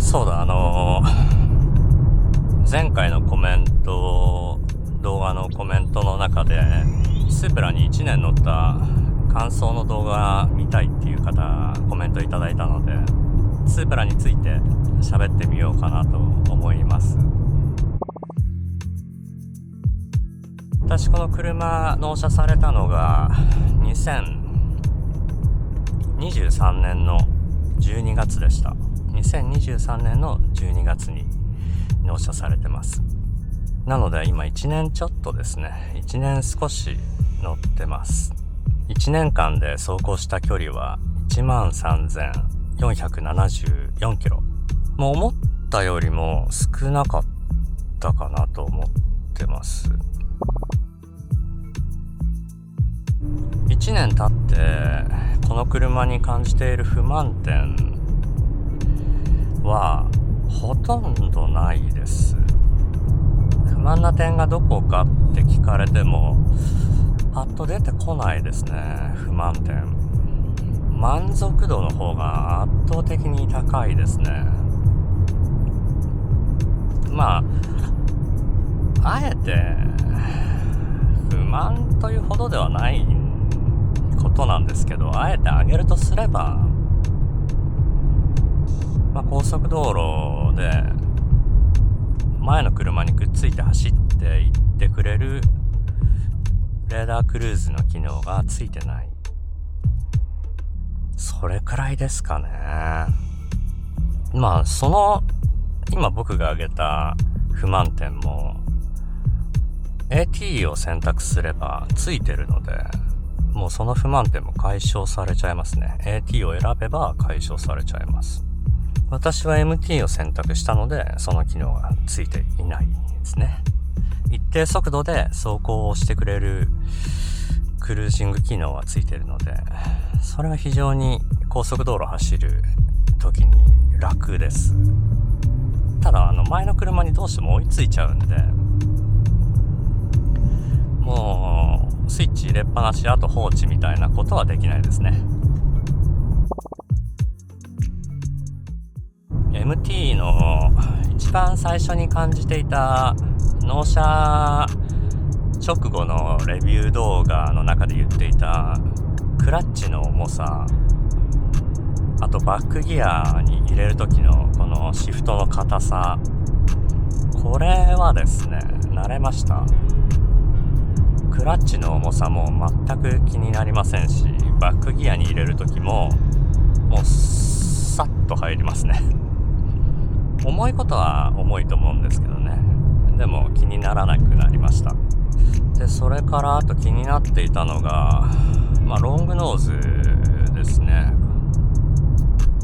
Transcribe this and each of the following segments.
そうだ、前回の動画のコメントの中で、スープラに1年乗った感想の動画見たいっていう方、コメントいただいたので、スープラについて喋ってみようかなと思います。私この車納車されたのが2023年の12月でした。2023年の12月に納車されてます。なので今1年ちょっとですね、1年少し乗ってます。1年間で走行した距離は 13,474 キロ。もう思ったよりも少なかったかなと思ってます。1年経ってこの車に感じている不満点はほとんどないです。不満な点がどこかって聞かれてもパッと出てこないですね。不満点、満足度の方が圧倒的に高いですね。まああえて不満というほどではないことなんですけど、あえて挙げるとすれば、高速道路で前の車にくっついて走っていってくれるレーダークルーズの機能がついてない、それくらいですかね。その今僕が挙げた不満点も AT を選択すればついてるので、もうその不満点も解消されちゃいますね。 AT を選べば解消されちゃいます。私は MT を選択したのでその機能がついていないですね。一定速度で走行をしてくれるクルージング機能はついているので、それは非常に高速道路を走る時に楽です。ただ前の車にどうしても追いついちゃうんで、もうスイッチ入れっぱなし、あと放置みたいなことはできないですね。MT の一番最初に感じていた納車直後のレビュー動画の中で言っていたクラッチの重さ、あとバックギアに入れる時のこのシフトの硬さ、これはですね慣れました。クラッチの重さも全く気になりませんし、バックギアに入れる時ももうサッと入りますね。重いことは重いと思うんですけどね、でも気にならなくなりました。でそれからあと気になっていたのが、ロングノーズですね。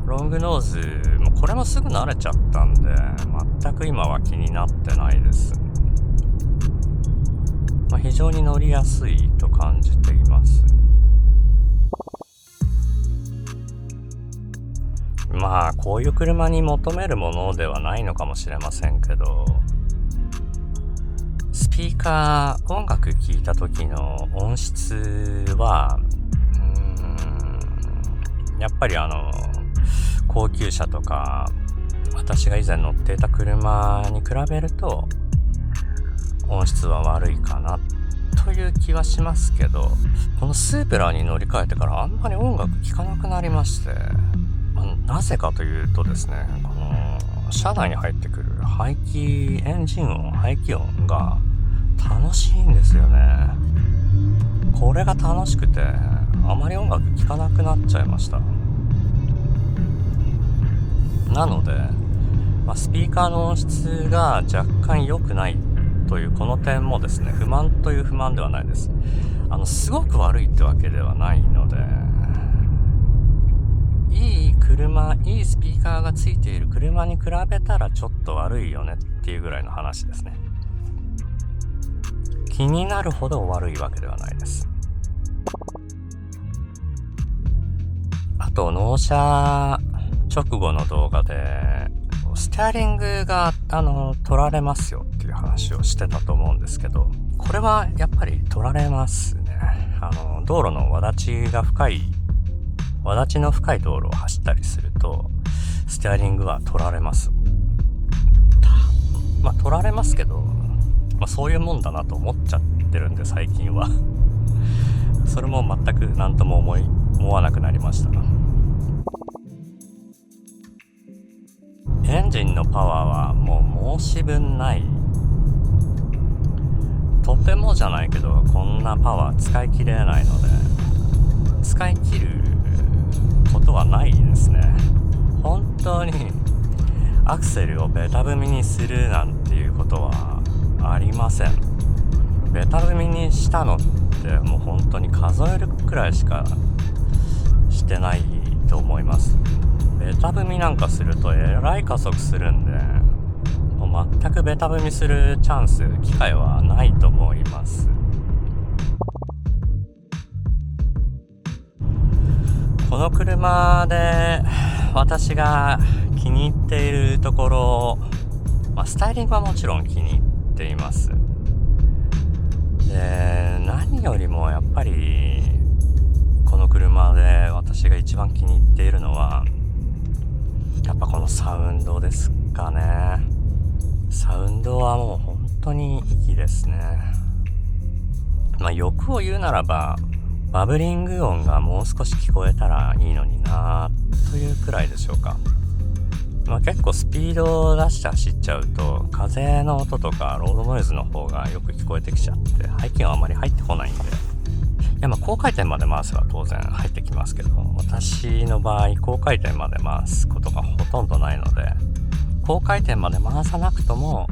ロングノーズもこれもすぐ慣れちゃったんで全く今は気になってないです。非常に乗りやすいと感じています。こういう車に求めるものではないのかもしれませんけど、スピーカー、音楽聴いた時の音質はやっぱり高級車とか私が以前乗っていた車に比べると音質は悪いかなという気はしますけど、このスープラに乗り換えてからあんまり音楽聴かなくなりまして、なぜかというとですね、この車内に入ってくるエンジン音、排気音が楽しいんですよね。これが楽しくてあまり音楽聴かなくなっちゃいました。なので、スピーカーの音質が若干良くないというこの点もですね、不満という不満ではないです。すごく悪いってわけではないので、いいスピーカーがついている車に比べたらちょっと悪いよねっていうぐらいの話ですね。気になるほど悪いわけではないです。あと納車直後の動画でステアリングが取られますよっていう話をしてたと思うんですけど、これはやっぱり取られますね。道路のわだちの深い道路を走ったりするとステアリングは取られます。取られますけど、そういうもんだなと思っちゃってるんで最近はそれも全く何とも思わなくなりました。エンジンのパワーはもう申し分ない。とてもじゃないけどこんなパワー使い切れないので、使い切ることはないですね。本当にアクセルをベタ踏みにするなんていうことはありません。ベタ踏みにしたのってもう本当に数えるくらいしかしてないと思います。ベタ踏みなんかするとえらい加速するんで、もう全くベタ踏みするチャンス、機会はないと思います。この車で私が気に入っているところ、スタイリングはもちろん気に入っています。で、何よりもやっぱりこの車で私が一番気に入っているのはやっぱこのサウンドですかね。サウンドはもう本当にいいですね。欲を言うならばバブリング音がもう少し聞こえたらいいのになというくらいでしょうか。結構スピードを出して走っちゃうと風の音とかロードノイズの方がよく聞こえてきちゃって排気音あまり入ってこないんで、高回転まで回せば当然入ってきますけど、私の場合高回転まで回すことがほとんどないので、高回転まで回さなくとも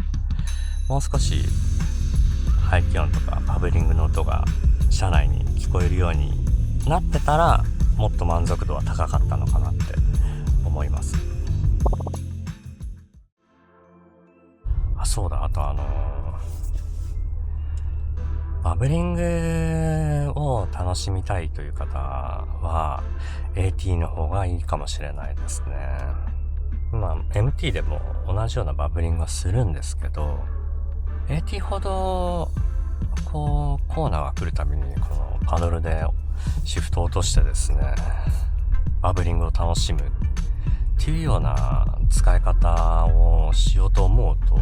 もう少し排気音とかバブリングの音が車内に聞こえるようになってたらもっと満足度は高かったのかなって思います。そうだ、あとバブリングを楽しみたいという方は AT の方がいいかもしれないですね。MT でも同じようなバブリングはするんですけど、 AT ほどコーナーが来るたびにこのパドルでシフトを落としてですね、バブリングを楽しむっていうような使い方をしようと思うと、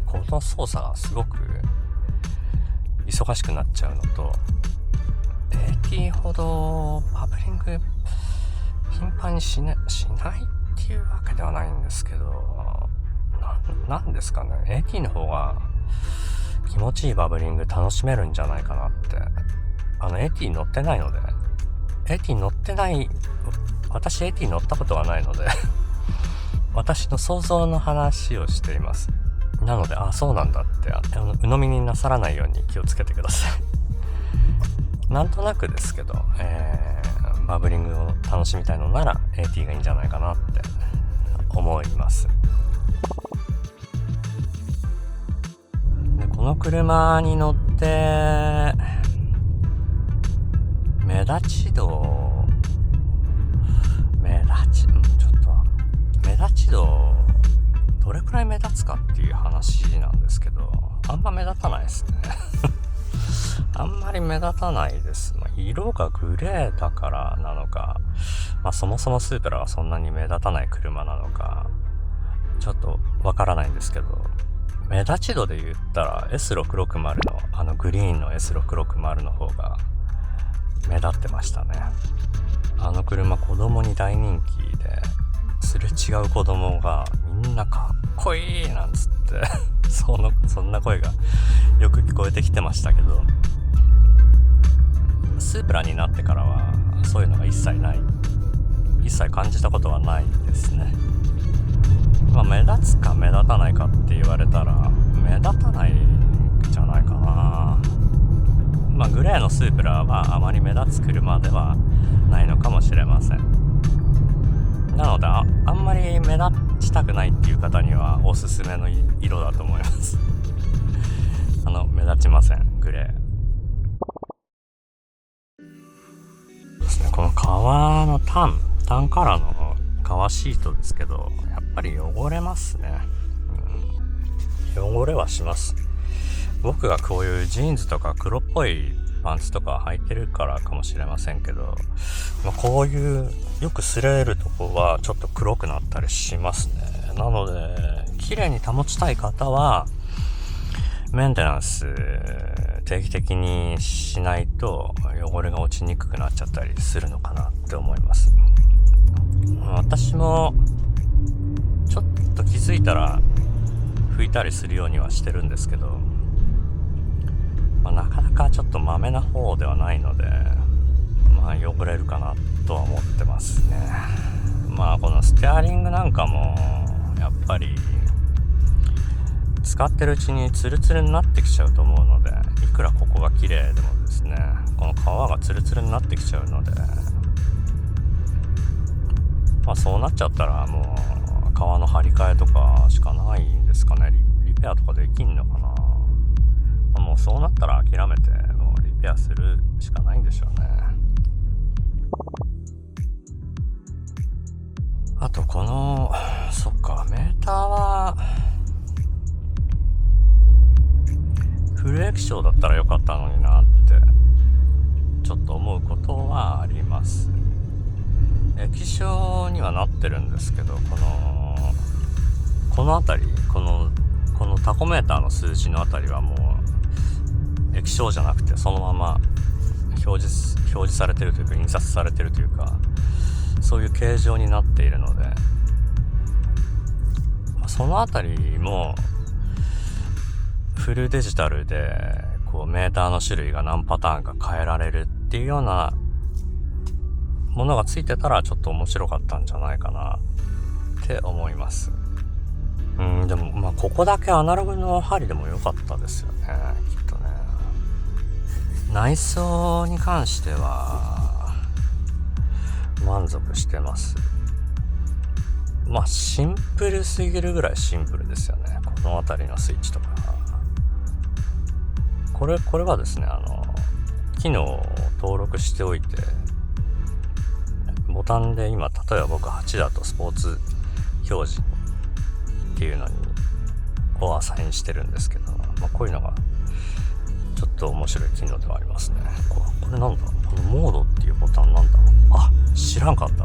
この操作がすごく忙しくなっちゃうのと、 AT ほどバブリング頻繁にしないっていうわけではないんですけど、なんですかね、 AT の方が気持ちいいバブリング楽しめるんじゃないかなって。AT 乗ってないので、AT 乗ってない、私 AT 乗ったことがないので私の想像の話をしています。なのでそうなんだって鵜呑みになさらないように気をつけてくださいなんとなくですけど、バブリングを楽しみたいのなら AT がいいんじゃないかなって思います。で、この車に乗って目立ち度どれくらい目立つかっていう話なんですけど、あんま目立たないですねあんまり目立たないです。色がグレーだからなのか、そもそもスープラはそんなに目立たない車なのかちょっとわからないんですけど、目立ち度で言ったら S660 のグリーンの S660 の方が目立ってましたね。車子供に大人気で、すれ違う子供がみんなかっこいいなんつってそんな声がよく聞こえてきてましたけど、スープラになってからはそういうのが一切感じたことはないですね。目立つか目立たないかって言われたら目立たないんじゃないかな。グレーのスープラはあまり目立つ車ではないのかもしれません。なのであんまり目立ちたくないっていう方にはおすすめの色だと思います目立ちません、グレーですね。この革のタンカラーの革シートですけど、やっぱり汚れますね。汚れはします。僕がこういうジーンズとか黒っぽいパンツとか履いてるからかもしれませんけど、こういうよく擦れるとこはちょっと黒くなったりしますね。なので綺麗に保ちたい方はメンテナンス定期的にしないと汚れが落ちにくくなっちゃったりするのかなって思います。私もちょっと気づいたら拭いたりするようにはしてるんですけど、なかなかちょっとまめな方ではないので、汚れるかなとは思ってますね。このステアリングなんかもやっぱり使ってるうちにツルツルになってきちゃうと思うので、いくらここが綺麗でもですね、この皮がツルツルになってきちゃうので、そうなっちゃったらもう皮の張り替えとかしかないんですかね。リペアとかできんのかな。もうそうなったら諦めてもうリペアするしかないんでしょうね。あとこのメーターはフル液晶だったらよかったのになってちょっと思うことはあります。液晶にはなってるんですけど、このあたり、このタコメーターの数字のあたりはもう液晶じゃなくてそのまま表示されてるというか、印刷されてるというか、そういう形状になっているので、そのあたりもフルデジタルでメーターの種類が何パターンか変えられるっていうようなものがついてたらちょっと面白かったんじゃないかなって思います。でもここだけアナログの針でも良かったですよね、きっとね。内装に関しては満足してます。シンプルすぎるぐらいシンプルですよね。この辺りのスイッチとか。これはですね、機能を登録しておいて、ボタンで今、例えば僕8だとスポーツ表示っていうのをアサインしてるんですけど、こういうのがちょっと面白い機能ではありますね。これなんだ、このモードっていうボタンなんだ。知らんかった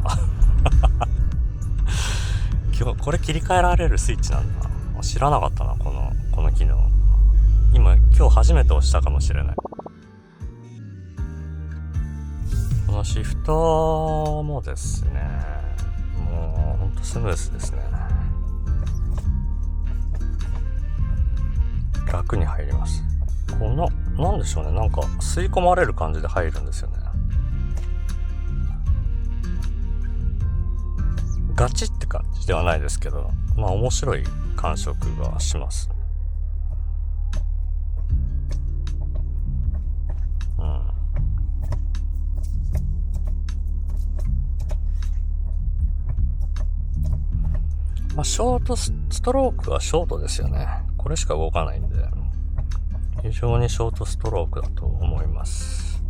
今日これ切り替えられるスイッチなんだ。知らなかったな、この機能。今日初めて押したかもしれない。このシフトもですね、もうほんとスムースですね。楽に入ります。なんでしょうね、なんか吸い込まれる感じで入るんですよね。ガチって感じではないですけど、面白い感触がします。ショートストロークはショートですよね。これしか動かないんで、非常にショートストロークだと思います。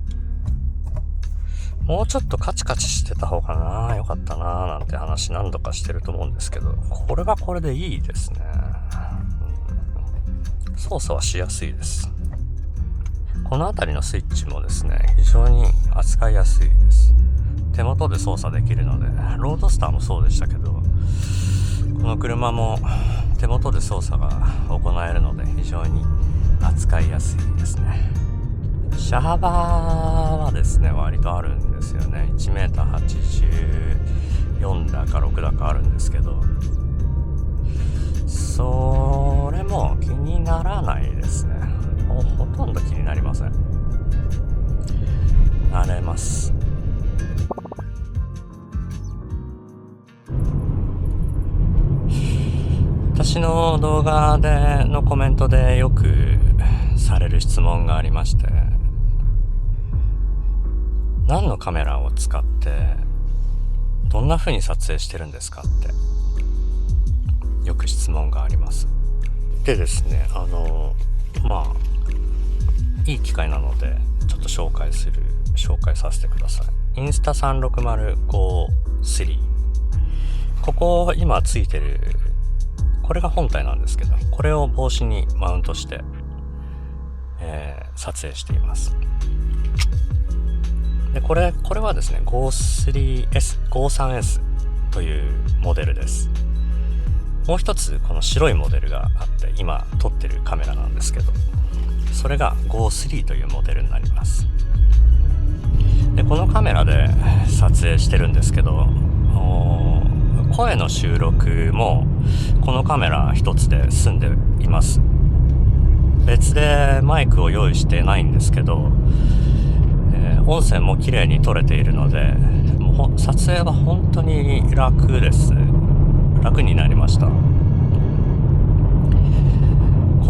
もうちょっとカチカチしてた方がよかったななんて話何度かしてると思うんですけど、これはこれでいいですね。操作はしやすいです。この辺りのスイッチもですね、非常に扱いやすいです。手元で操作できるので、ロードスターもそうでしたけど、この車も手元で操作が行えるので非常に扱いやすいですね。車幅はですね、割とあるんですよね。1m84だか6だかあるんですけど、それも気にならないですね。ほとんど気になりません。慣れます。私の動画のコメントでよくされる質問がありまして、何のカメラを使ってどんな風に撮影してるんですかってよく質問があります。でですね、いい機会なのでちょっと紹介させてください。インスタ36053、ここ今ついてる、これが本体なんですけど、これを帽子にマウントして、撮影しています。でこれはですね 53S というモデルです。もう一つこの白いモデルがあって、今撮ってるカメラなんですけど、それが GO3 というモデルになります。でこのカメラで撮影してるんですけど、声の収録もこのカメラ一つで済んでいます。別でマイクを用意してないんですけど、音声も綺麗に撮れているので、もう撮影は本当に楽です。楽になりました。こ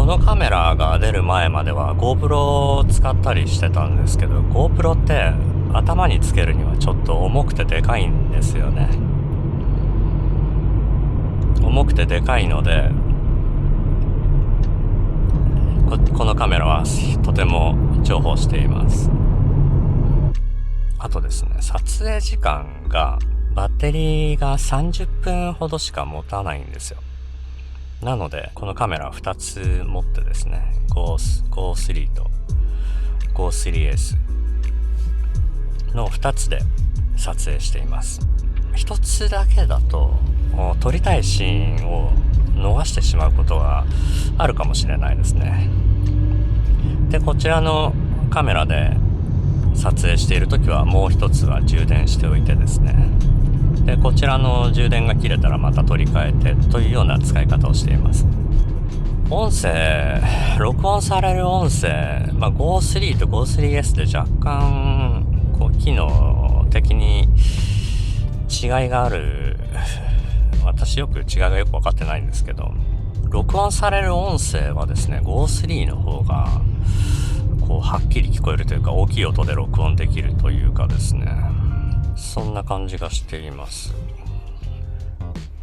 のカメラが出る前までは GoPro を使ったりしてたんですけど、 GoPro って頭につけるにはちょっと重くてでかいんですよね。重くてでかいので、このカメラはとても重宝しています。あとですね、撮影時間がバッテリーが30分ほどしか持たないんですよ。なのでこのカメラ2つ持ってですね、 GO3 と GO3S の2つで撮影しています。1つだけだと撮りたいシーンを逃してしまうことがあるかもしれないですね。でこちらのカメラで撮影しているときはもう一つは充電しておいてですね、でこちらの充電が切れたらまた取り替えてというような使い方をしています。音声、録音される音声、GO3 と GO3S で若干機能的に違いがある。私違いがよく分かってないんですけど、録音される音声はですね GO3 の方がはっきり聞こえるというか、大きい音で録音できるというかですね、そんな感じがしています。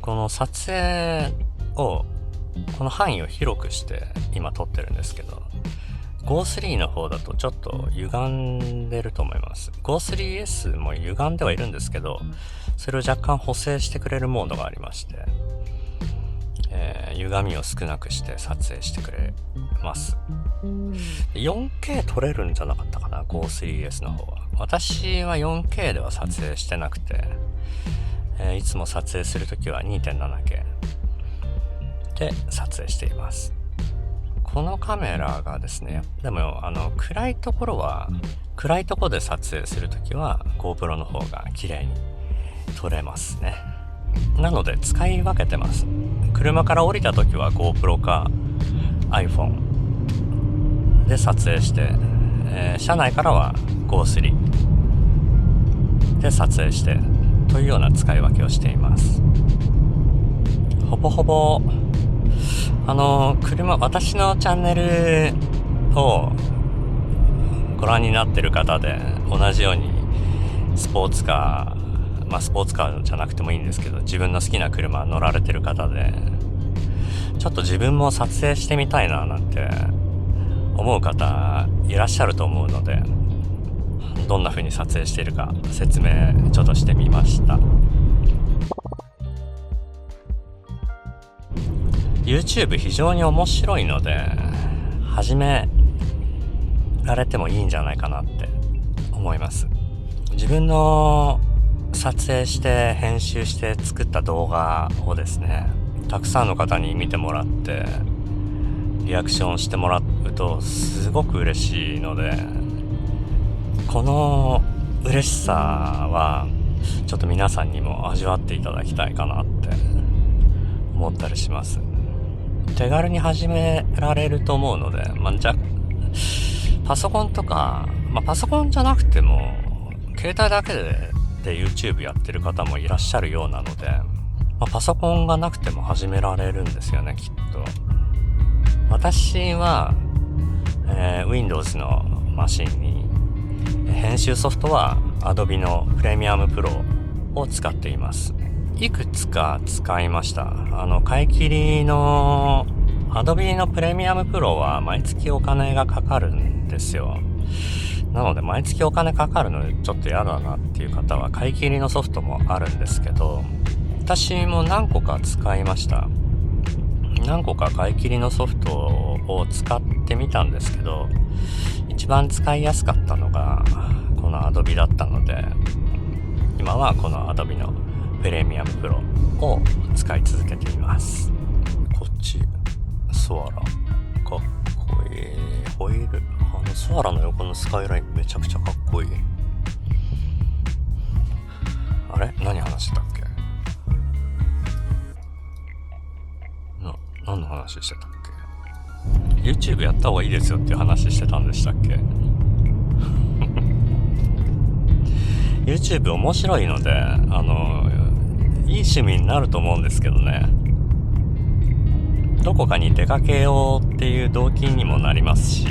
この撮影をこの範囲を広くして今撮ってるんですけど、 GO3 の方だとちょっと歪んでると思います。 GO3S も歪んではいるんですけど、それを若干補正してくれるモードがありまして、歪みを少なくして撮影してくれます。 4K 撮れるんじゃなかったかな、 GO3S の方は。私は 4K では撮影してなくて、いつも撮影するときは 2.7K で撮影しています。このカメラがですね、でも暗いところで撮影するときは GoPro の方が綺麗に撮れますね。なので使い分けてます。車から降りたときは GoPro か iPhone で撮影して、車内からは GO3 で撮影してというような使い分けをしています。ほぼほぼ私のチャンネルをご覧になってる方で同じようにスポーツカーじゃなくてもいいんですけど、自分の好きな車乗られてる方で、ちょっと自分も撮影してみたいななんて思う方いらっしゃると思うので、どんな風に撮影しているか説明ちょっとしてみました。 YouTube 非常に面白いので始められてもいいんじゃないかなって思います。自分の撮影して編集して作った動画をですね、たくさんの方に見てもらってリアクションしてもらうとすごく嬉しいので、この嬉しさはちょっと皆さんにも味わっていただきたいかなって思ったりします。手軽に始められると思うので、パソコンとか、パソコンじゃなくても携帯だけでYouTube やってる方もいらっしゃるようなので、パソコンがなくても始められるんですよね、きっと。私は、Windows のマシンに編集ソフトは Adobe のプレミアムプロを使っています。いくつか使いました。買い切りの Adobe のプレミアムプロは毎月お金がかかるんですよ。なので毎月お金かかるのちょっと嫌だなっていう方は買い切りのソフトもあるんですけど、私も何個か使いました。何個か買い切りのソフトを使ってみたんですけど、一番使いやすかったのがこの Adobe だったので、今はこの Adobe のプレミアムプロを使い続けています。そっちスワラかっこいい。ホイールスワラの横のスカイラインめちゃくちゃかっこいい。あれ何話してたっけ。何の話してたっけ。 YouTube やった方がいいですよっていう話してたんでしたっけ。YouTube 面白いのでいい趣味になると思うんですけどね。どこかに出かけようっていう動機にもなりますし、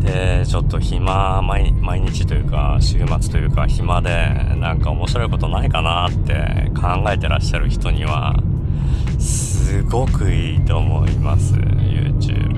でちょっと毎日というか週末というか暇でなんか面白いことないかなって考えてらっしゃる人にはすごくいいと思います。 YouTube